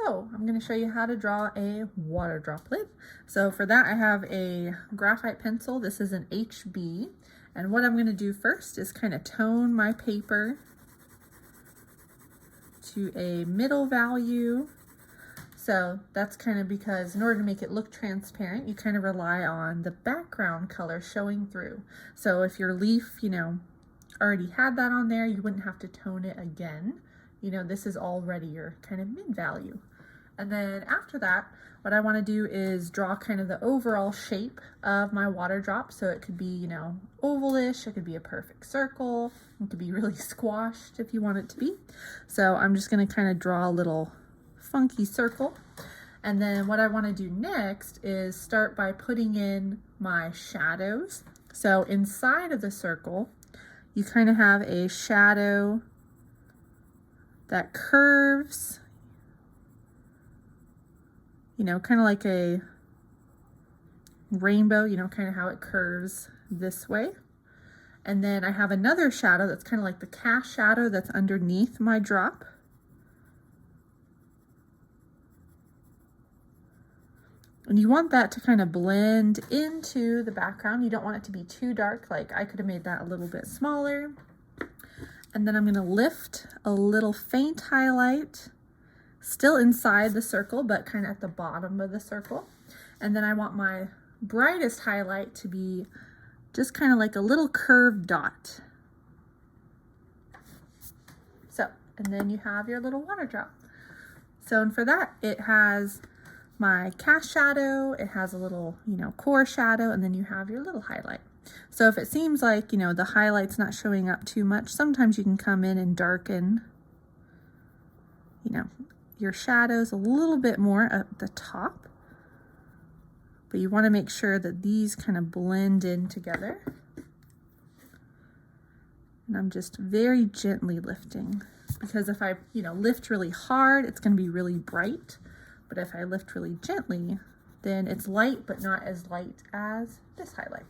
So I'm going to show you how to draw a water droplet. So for that I have a graphite pencil. This is an HB. And what I'm going to do first is kind of tone my paper to a middle value. So that's kind of because in order to make it look transparent, you kind of rely on the background color showing through. So if your leaf, already had that on there, you wouldn't have to tone it again. This is already your kind of mid value. And then after that, what I want to do is draw kind of the overall shape of my water drop. So it could be, ovalish, it could be a perfect circle, it could be really squashed if you want it to be. So I'm just going to kind of draw a little funky circle. And then what I want to do next is start by putting in my shadows. So inside of the circle, you kind of have a shadow that curves, kind of like a rainbow, kind of how it curves this way. And then I have another shadow that's kind of like the cast shadow that's underneath my drop. And you want that to kind of blend into the background. You don't want it to be too dark. Like I could have made that a little bit smaller. And then I'm going to lift a little faint highlight, still inside the circle, but kind of at the bottom of the circle. And then I want my brightest highlight to be just kind of like a little curved dot. So, and then you have your little water drop. So, and for that, it has my cast shadow, it has a little, core shadow, and then you have your little highlight. So if it seems like, the highlight's not showing up too much, sometimes you can come in and darken, your shadows a little bit more at the top. But you want to make sure that these kind of blend in together. And I'm just very gently lifting, because if I, lift really hard, it's going to be really bright. But if I lift really gently, then it's light, but not as light as this highlight.